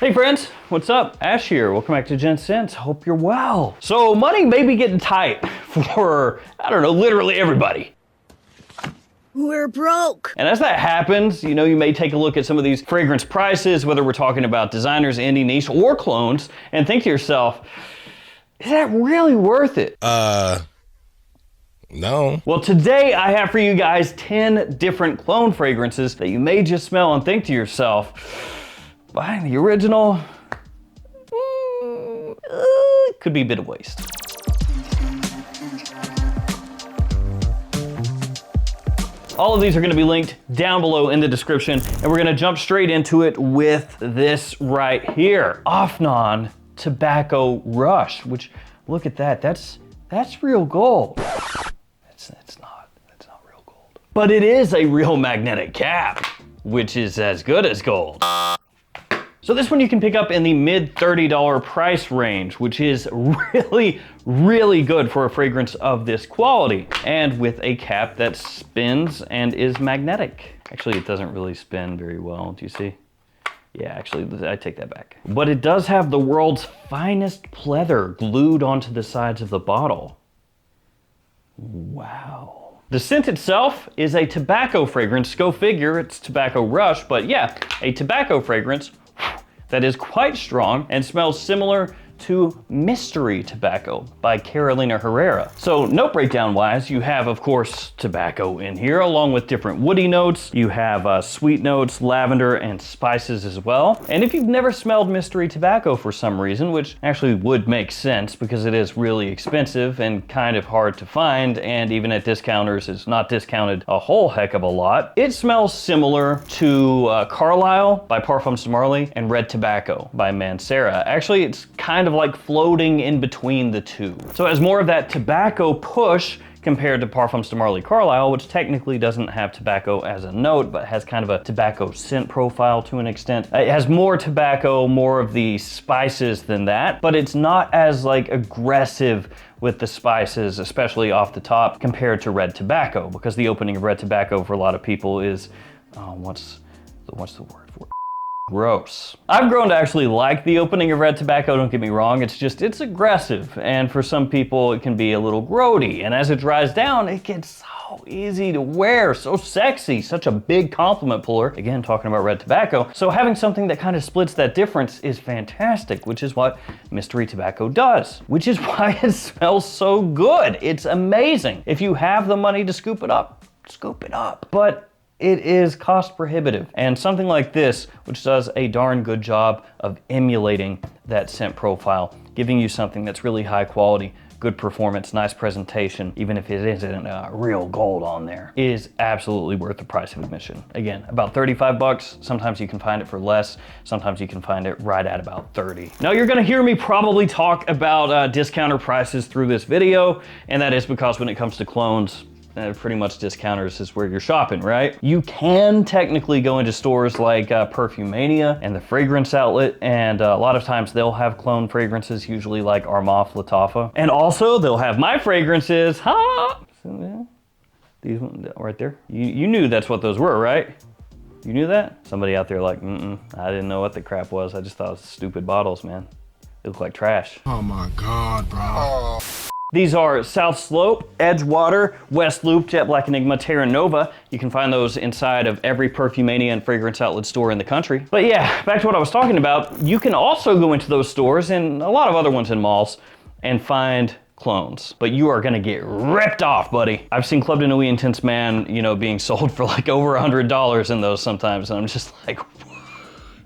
Hey friends, what's up? Ash here. Welcome back to Gents. Hope you're well. So money may be getting tight for, I don't know, literally everybody. We're broke. And as that happens, you know, you may take a look at some of these fragrance prices, whether we're talking about designers, indie, niche, or clones, and think to yourself, is that really worth it? No. Well, today I have for you guys 10 different clone fragrances that you may just smell and think to yourself, buying the original could be a bit of waste. All of these are gonna be linked down below in the description, and we're gonna jump straight into it with this right here. Offenbach Tobacco Rush, which, look at that, that's real gold. That's not real gold. But it is a real magnetic cap, which is as good as gold. So this one you can pick up in the mid $30 price range, which is really, really good for a fragrance of this quality. And with a cap that spins and is magnetic. Actually, it doesn't really spin very well, do you see? Yeah, actually, I take that back. But it does have the world's finest pleather glued onto the sides of the bottle. Wow. The scent itself is a tobacco fragrance. Go figure, it's Tobacco Rush, but yeah, a tobacco fragrance that is quite strong and smells similar to Mystery Tobacco by Carolina Herrera. So note breakdown wise, you have of course tobacco in here along with different woody notes. You have sweet notes, lavender, and spices as well. And if you've never smelled Mystery Tobacco for some reason, which actually would make sense because it is really expensive and kind of hard to find, and even at discounters is not discounted a whole heck of a lot, it smells similar to Carlisle by Parfums de Marly and Red Tobacco by Mancera. Actually, it's kind of like floating in between the two. So it has more of that tobacco push compared to Parfums de Marly Carlisle, which technically doesn't have tobacco as a note, but has kind of a tobacco scent profile to an extent. It has more tobacco, more of the spices than that, but it's not as like aggressive with the spices, especially off the top, compared to Red Tobacco, because the opening of Red Tobacco for a lot of people is, what's the word for it? Gross. I've grown to actually like the opening of Red Tobacco, don't get me wrong, it's aggressive, and for some people it can be a little grody, and as it dries down, it gets so easy to wear, so sexy, such a big compliment puller, again talking about Red Tobacco, so having something that kind of splits that difference is fantastic, which is what Mystery Tobacco does, which is why it smells so good. It's amazing. If you have the money to scoop it up, but it is cost prohibitive. And something like this, which does a darn good job of emulating that scent profile, giving you something that's really high quality, good performance, nice presentation, even if it isn't real gold on there, is absolutely worth the price of admission. Again, about 35 bucks. Sometimes you can find it for less. Sometimes you can find it right at about 30. Now you're gonna hear me probably talk about discounter prices through this video, and that is because when it comes to clones, pretty much discounters is where you're shopping, right? You can technically go into stores like Perfumania and the Fragrance Outlet, and a lot of times they'll have clone fragrances, usually like Armaf, Latafa. And also they'll have my fragrances, these ones right there. You knew that's what those were, right? You knew that? Somebody out there like, I didn't know what the crap was. I just thought it was stupid bottles, man. They look like trash. Oh my God, bro. Oh. These are South Slope, Edgewater, West Loop, Jet Black Enigma, Terra Nova. You can find those inside of every Perfumania and Fragrance Outlet store in the country. But yeah, back to what I was talking about, you can also go into those stores and a lot of other ones in malls and find clones, but you are gonna get ripped off, buddy. I've seen Club de Nuit Intense Man, you know, being sold for like over $100 in those sometimes, and I'm just like,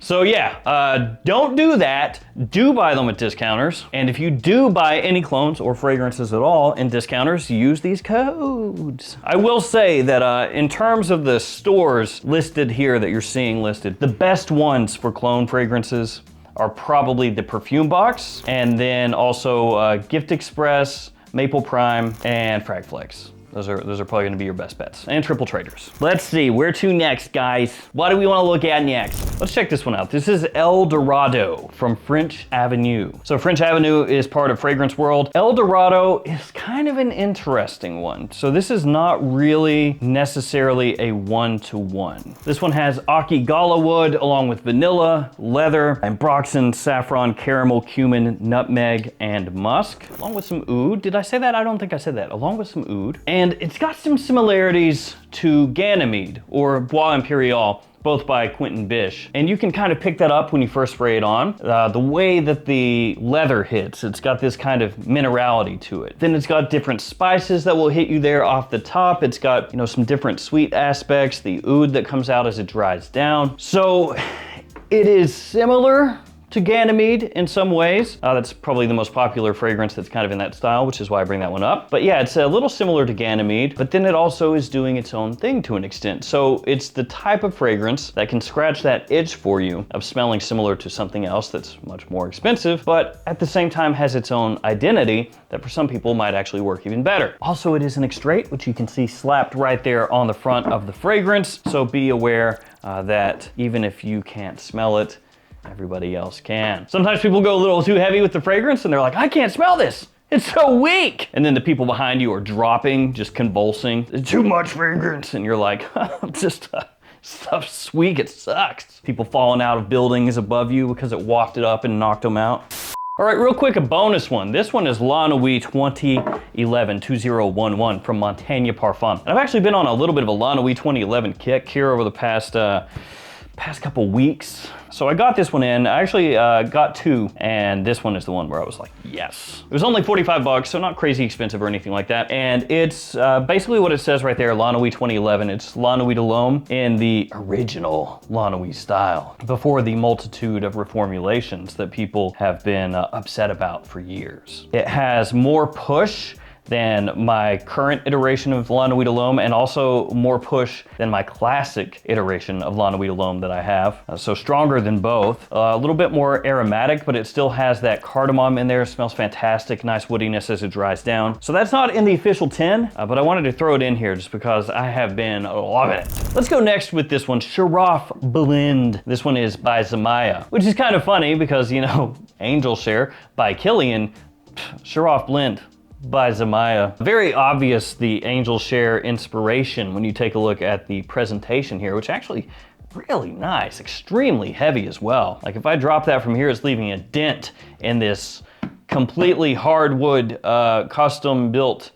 so yeah, don't do that. Do buy them at discounters. And if you do buy any clones or fragrances at all in discounters, use these codes. I will say that in terms of the stores listed here that you're seeing listed, the best ones for clone fragrances are probably the Perfume Box, and then also Gift Express, Maple Prime, and Fragflex. Those are probably gonna be your best bets. And triple traders. Let's see, where to next, guys? What do we wanna look at next? Let's check this one out. This is El Dorado from French Avenue. So French Avenue is part of Fragrance World. El Dorado is kind of an interesting one. So this is not really necessarily a one-to-one. This one has Akigala wood along with vanilla, leather, ambroxan, saffron, caramel, cumin, nutmeg, and musk, along with some oud. Did I say that? I don't think I said that. Along with some oud. And it's got some similarities to Ganymede or Bois Imperial, both by Quentin Bish. And you can kind of pick that up when you first spray it on. The way that the leather hits, it's got this kind of minerality to it. Then it's got different spices that will hit you there off the top. It's got, you know, some different sweet aspects, the oud that comes out as it dries down. So it is similar to Ganymede in some ways. That's probably the most popular fragrance that's kind of in that style, which is why I bring that one up. But yeah, it's a little similar to Ganymede, but then it also is doing its own thing to an extent. So it's the type of fragrance that can scratch that itch for you of smelling similar to something else that's much more expensive, but at the same time has its own identity that for some people might actually work even better. Also, it is an extrait, which you can see slapped right there on the front of the fragrance. So be aware that even if you can't smell it, everybody else can. Sometimes people go a little too heavy with the fragrance and they're like, I can't smell this. It's so weak. And then the people behind you are dropping, just convulsing. There's too much fragrance. And you're like, just stuff's weak, it sucks. People falling out of buildings above you because it wafted up and knocked them out. All right, real quick, a bonus one. This one is La Nuit 2011 from Montagne Parfum. And I've actually been on a little bit of a La Nuit 2011 kick here over the past couple weeks. So I got this one in. I actually got two, and this one is the one where I was like, yes. It was only 45 bucks, so not crazy expensive or anything like that. And it's basically what it says right there, La Nuit 2011. It's La Nuit de l'Homme in the original La Nuit style, before the multitude of reformulations that people have been upset about for years. It has more push than my current iteration of La Nuit de l'Homme, and also more push than my classic iteration of La Nuit de l'Homme that I have. So stronger than both. A little bit more aromatic, but it still has that cardamom in there. It smells fantastic, nice woodiness as it dries down. So that's not in the official 10, but I wanted to throw it in here just because I have been loving it. Let's go next with this one, Shiraf Blend. This one is by Zamaya, which is kind of funny because, you know, Angel Share by Killian, Shiraf Blend by Zamaya. Very obvious the Angel Share inspiration when you take a look at the presentation here, which actually really nice, extremely heavy as well. Like if I drop that from here, it's leaving a dent in this completely hardwood custom built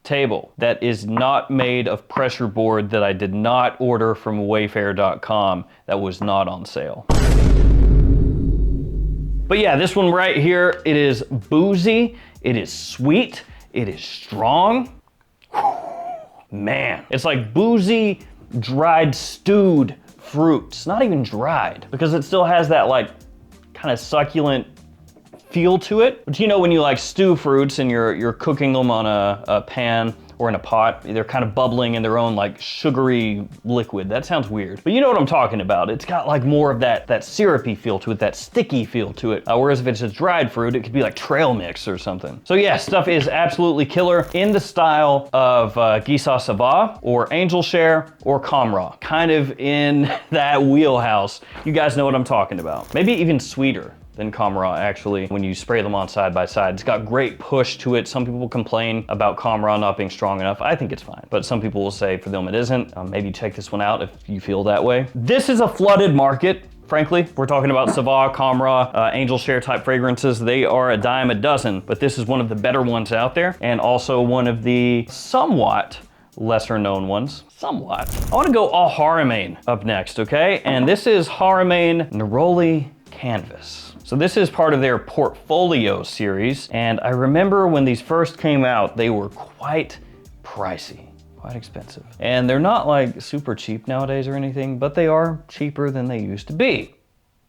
table that is not made of pressure board that I did not order from wayfair.com that was not on sale. But yeah, this one right here, it is boozy, it is sweet, it is strong. Man, it's like boozy, dried, stewed fruits. Not even dried, because it still has that like kind of succulent feel to it. But you know when you like stew fruits and you're cooking them on a pan or in a pot, they're kind of bubbling in their own like sugary liquid. That sounds weird, but you know what I'm talking about. It's got like more of that syrupy feel to it, that sticky feel to it. Whereas if it's a dried fruit, it could be like trail mix or something. So yeah, stuff is absolutely killer in the style of Gisa Sava or Angel Share or Kamra. Kind of in that wheelhouse. You guys know what I'm talking about. Maybe even sweeter than Kamra actually when you spray them on side by side. It's got great push to it. Some people complain about Kamra not being strong enough. I think it's fine, but some people will say for them it isn't. Maybe check this one out if you feel that way. This is a flooded market. Frankly, we're talking about Sava, Kamra, Angel Share type fragrances. They are a dime a dozen, but this is one of the better ones out there, and also one of the somewhat lesser known ones. Somewhat. I want to go Al Haramain up next, okay? And this is Haramain Naroli Canvas. So this is part of their portfolio series, and I remember when these first came out, they were quite pricey, quite expensive. And they're not like super cheap nowadays or anything, but they are cheaper than they used to be,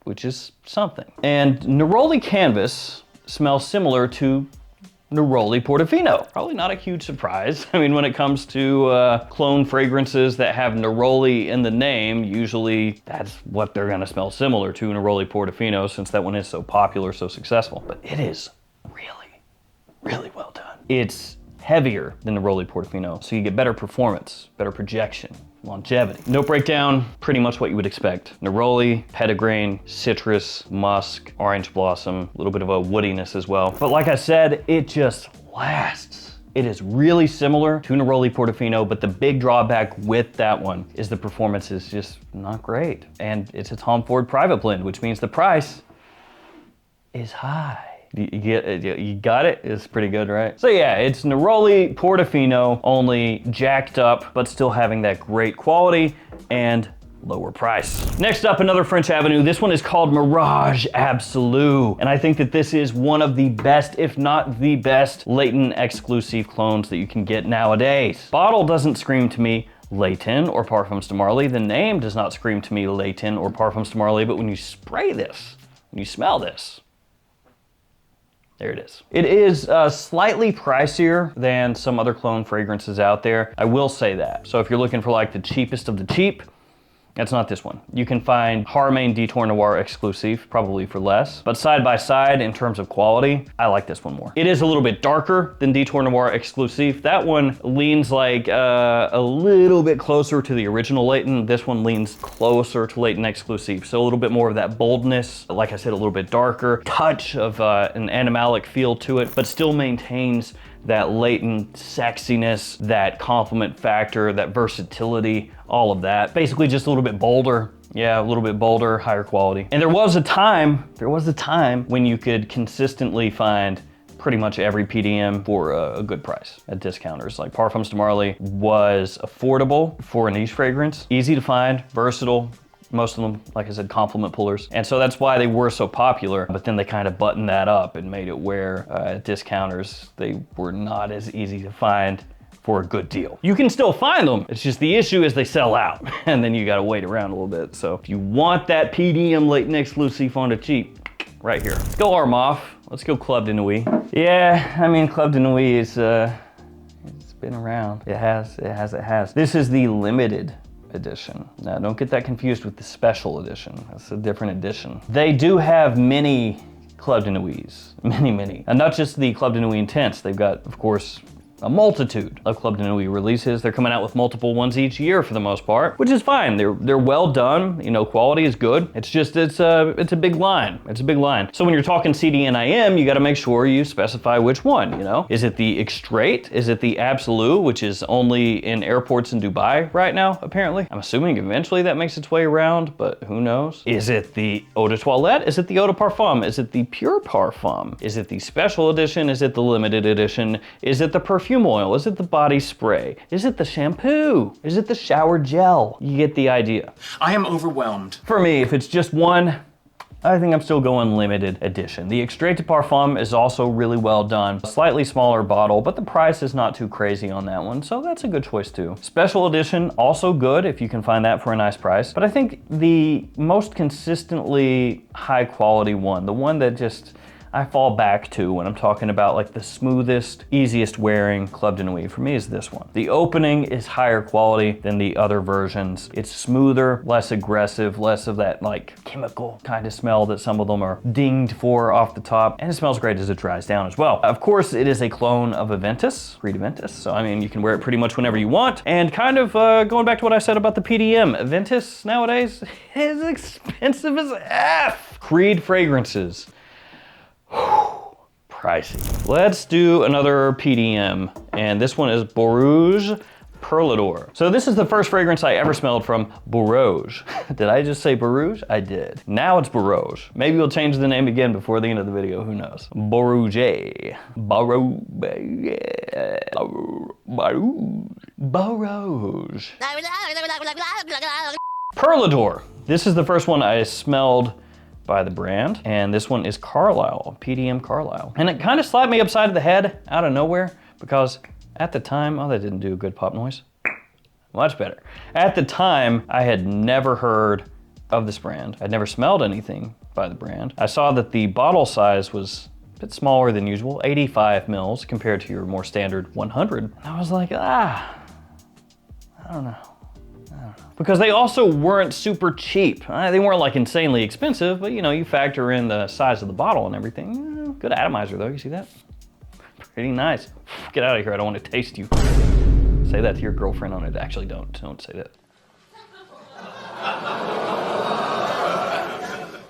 which is something. And Naroli Canvas smells similar to Naroli Portofino. Probably not a huge surprise. I mean, when it comes to clone fragrances that have Naroli in the name, usually that's what they're gonna smell similar to, Naroli Portofino, since that one is so popular, so successful. But it is really, really well done. It's heavier than Naroli Portofino, so you get better performance, better projection, longevity. Note breakdown, pretty much what you would expect. Neroli, petitgrain, citrus, musk, orange blossom, a little bit of a woodiness as well. But like I said, it just lasts. It is really similar to Naroli Portofino, but the big drawback with that one is the performance is just not great. And it's a Tom Ford private blend, which means the price is high. You got it? It's pretty good, right? So yeah, it's Naroli Portofino, only jacked up, but still having that great quality and lower price. Next up, another French Avenue. This one is called Mirage Absolute. And I think that this is one of the best, if not the best, latent exclusive clones that you can get nowadays. Bottle doesn't scream to me Layton or Parfums de Marly. The name does not scream to me Layton or Parfums de Marly, but when you spray this, when you smell this, there it is. It is slightly pricier than some other clone fragrances out there. I will say that. So if you're looking for like the cheapest of the cheap, that's not this one. You can find Harmain Detour Noir exclusive, probably for less. But side by side, in terms of quality, I like this one more. It is a little bit darker than Detour Noir exclusive. That one leans like a little bit closer to the original Layton. This one leans closer to Layton exclusive. So a little bit more of that boldness. Like I said, a little bit darker. Touch of an animalic feel to it, but still maintains that latent sexiness, that compliment factor, that versatility, all of that. Basically just a little bit bolder. Yeah, a little bit bolder, higher quality. And there was a time when you could consistently find pretty much every PDM for a good price at discounters. Like Parfums de Marly was affordable for a niche fragrance, easy to find, versatile. Most of them, like I said, compliment pullers. And so that's why they were so popular, but then they kind of buttoned that up and made it where at discounters, they were not as easy to find for a good deal. You can still find them, it's just the issue is they sell out and then you gotta wait around a little bit. So if you want that PDM latent exclusive on the cheap, right here. Let's go arm off. Let's go Club de Nuit. Yeah, I mean, Club de Nuit is, it's been around. It has. This is the limited edition. Now, don't get that confused with the special edition. That's a different edition. They do have many Club de Nuits, many. And not just the Club de Nuit Intense. They've got, of course, a multitude of Club de Nuit releases. They're coming out with multiple ones each year for the most part, which is fine. They're well done. You know, quality is good. It's just, it's a big line. It's a big line. So when you're talking CDNIM, you got to make sure you specify which one, you know? Is it the Extrait? Is it the Absolute, which is only in airports in Dubai right now, apparently? I'm assuming eventually that makes its way around, but who knows? Is it the Eau de Toilette? Is it the Eau de Parfum? Is it the Pure Parfum? Is it the special edition? Is it the limited edition? Is it the perfume oil? Is it the body spray? Is it the shampoo? Is it the shower gel? You get the idea. I am overwhelmed. For me, if it's just one, I think I'm still going limited edition. The Extrait de Parfum is also really well done. A slightly smaller bottle, but the price is not too crazy on that one, so that's a good choice too. Special edition, also good if you can find that for a nice price. But I think the most consistently high quality one, the one that just I fall back to when I'm talking about like the smoothest, easiest wearing Club de Nuit for me is this one. The opening is higher quality than the other versions. It's smoother, less aggressive, less of that like chemical kind of smell that some of them are dinged for off the top. And it smells great as it dries down as well. Of course, it is a clone of Aventus, Creed Aventus. So I mean, you can wear it pretty much whenever you want. And kind of going back to what I said about the PDM, Aventus nowadays is expensive as F. Creed fragrances. Pricey. Let's do another PDM, and this one is Borouge Perlador. So this is the first fragrance I ever smelled from Borouge. Did I just say Borouge? I did. Now it's Borouge. Maybe we'll change the name again before the end of the video, who knows? Borouge. Borouge. Perlador. This is the first one I smelled by the brand, and this one is Carlisle, PDM Carlisle. And it kind of slapped me upside the head out of nowhere because at the time, oh, that didn't do a good pop noise. Much better. At the time, I had never heard of this brand. I'd never smelled anything by the brand. I saw that the bottle size was a bit smaller than usual, 85 mils compared to your more standard 100. And I was like, I don't know. Because they also weren't super cheap. They weren't like insanely expensive, but you know, you factor in the size of the bottle and everything. Good atomizer though, you see that? pretty nice. Get out of here, I don't want to taste you. Say that to your girlfriend on it. Actually, don't say that.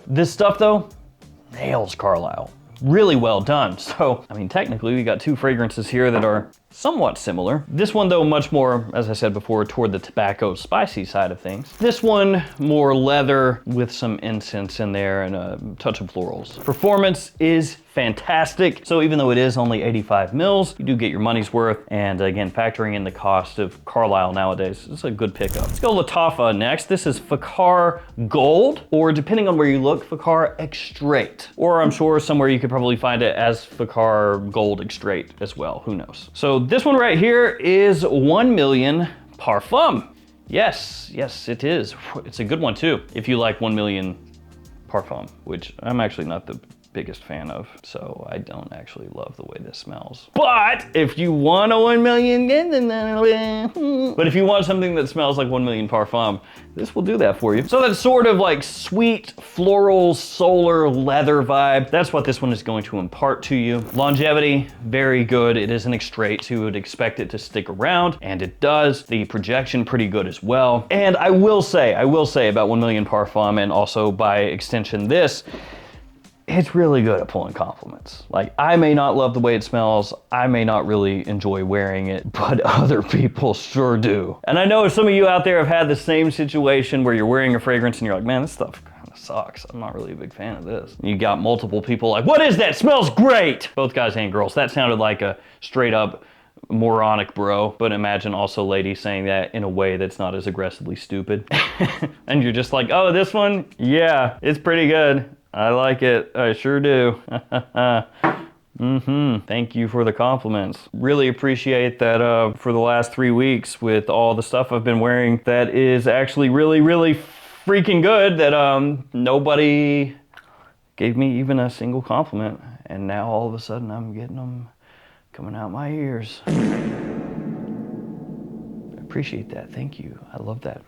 This stuff though, nails Carlisle. Really well done. So, I mean, technically we got two fragrances here that are somewhat similar. This one though, much more, as I said before, toward the tobacco spicy side of things. This one, more leather with some incense in there and a touch of florals. Performance is fantastic. So even though it is only 85 mils, you do get your money's worth. And again, factoring in the cost of Carlisle nowadays, it's a good pickup. Let's go Latafa next. This is Fakar Gold, or depending on where you look, Fakar Extrait. Or I'm sure somewhere you could probably find it as Fakar Gold Extrait as well, who knows. So this one right here is 1 million Parfum. Yes, it is. It's a good one too, if you like 1 million Parfum, which I'm actually not the biggest fan of, so I don't actually love the way this smells. But if you want a 1 million, but if you want something that smells like 1 million Parfum, this will do that for you. So that's sort of like sweet, floral, solar, leather vibe. That's what this one is going to impart to you. Longevity, very good. It is an extrait, so you would expect it to stick around, and it does. The projection, pretty good as well. And I will say about 1 million Parfum, and also by extension this, it's really good at pulling compliments. Like, I may not love the way it smells, I may not really enjoy wearing it, but other people sure do. And I know some of you out there have had the same situation where you're wearing a fragrance and you're like, man, this stuff kind of sucks. I'm not really a big fan of this. You got multiple people like, what is that? Smells great! Both guys and girls. That sounded like a straight up moronic bro, but imagine also ladies saying that in a way that's not as aggressively stupid. And you're just like, oh, this one? Yeah, it's pretty good. I like it, I sure do. Thank you for the compliments. Really appreciate that for the last 3 weeks with all the stuff I've been wearing that is actually really, really freaking good, that nobody gave me even a single compliment. And now all of a sudden I'm getting them coming out my ears. I appreciate that, thank you. I love that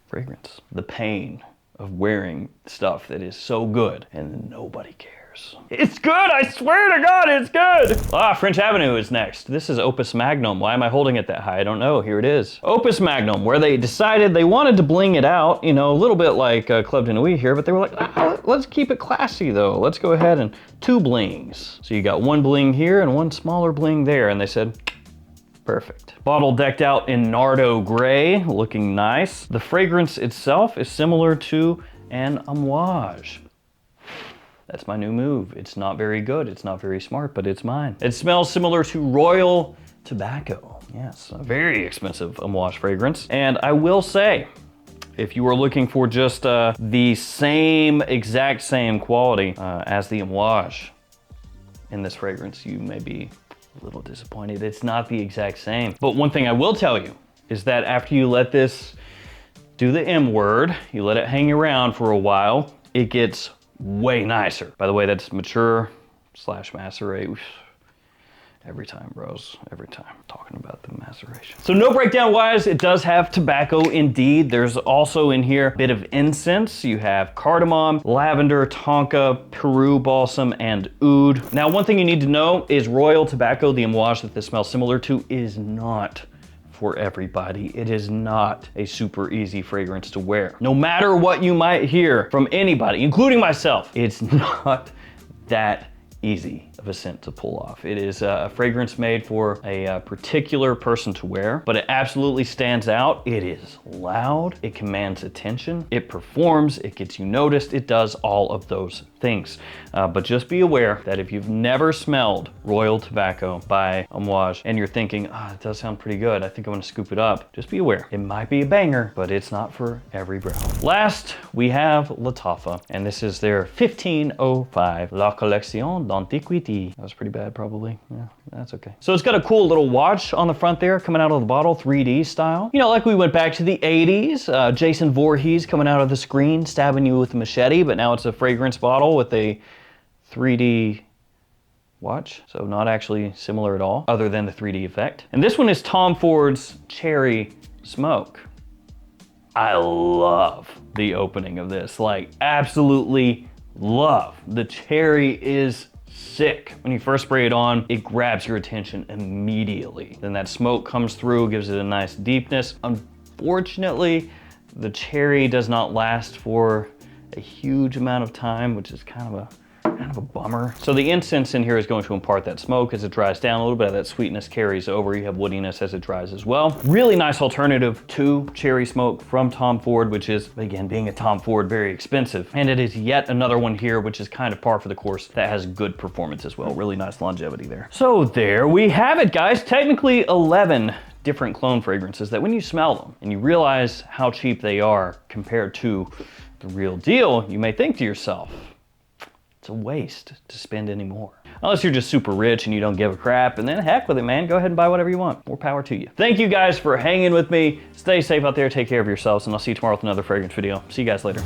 fragrance. The pain of wearing stuff that is so good and nobody cares. It's good, I swear to God, it's good! French Avenue is next. This is Opus Magnum. Why am I holding it that high? I don't know, here it is. Opus Magnum, where they decided they wanted to bling it out, you know, a little bit like Club de Nuit here, but they were like, let's keep it classy though. Let's go ahead and 2 blings. So you got 1 bling here and 1 smaller bling there, and they said, perfect. Bottle decked out in Nardo gray, looking nice. The fragrance itself is similar to an Amouage. That's my new move. It's not very good, it's not very smart, but it's mine. It smells similar to Royal Tobacco. Yes, a very expensive Amouage fragrance. And I will say, if you are looking for just the exact same quality as the Amouage in this fragrance, you may be a little disappointed. It's not the exact same. But one thing I will tell you is that after you let this do the M word, you let it hang around for a while, it gets way nicer. By the way, that's mature / macerate. Every time, bros, every time. Talking about the maceration. So no breakdown wise, it does have tobacco indeed. There's also in here a bit of incense. You have cardamom, lavender, tonka, Peru balsam, and oud. Now, one thing you need to know is Royal Tobacco, the Amouage that this smells similar to, is not for everybody. It is not a super easy fragrance to wear. No matter what you might hear from anybody, including myself, it's not that easy of a scent to pull off. It is a fragrance made for a particular person to wear, but it absolutely stands out. It is loud, it commands attention, it performs, it gets you noticed, it does all of those things. But just be aware that if you've never smelled Royal Tobacco by Amouage and you're thinking, it does sound pretty good, I think I'm gonna scoop it up, just be aware. It might be a banger, but it's not for every brow. Last, we have Latafa, and this is their 1505 La Collection d'Antiquité. That was pretty bad, probably. Yeah, that's okay. So it's got a cool little watch on the front there, coming out of the bottle, 3D style. You know, like we went back to the 80s, Jason Voorhees coming out of the screen, stabbing you with a machete, but now it's a fragrance bottle with a 3D watch. So not actually similar at all, other than the 3D effect. And this one is Tom Ford's Cherry Smoke. I love the opening of this, like absolutely love. The cherry is sick. When you first spray it on, it grabs your attention immediately. Then that smoke comes through, gives it a nice deepness. Unfortunately, the cherry does not last for a huge amount of time, which is kind of a bummer. So the incense in here is going to impart that smoke as it dries down. A little bit of that sweetness carries over. You have woodiness as it dries as well. Really nice alternative to cherry smoke from Tom Ford, which is, again, being a Tom Ford, very expensive. And it is yet another one here, which is kind of par for the course, that has good performance as well. Really nice longevity there. So there we have it, guys. Technically 11 different clone fragrances that when you smell them and you realize how cheap they are compared to the real deal, you may think to yourself, it's a waste to spend any more. Unless you're just super rich and you don't give a crap, and then heck with it, man. Go ahead and buy whatever you want. More power to you. Thank you guys for hanging with me. Stay safe out there, take care of yourselves, and I'll see you tomorrow with another fragrance video. See you guys later.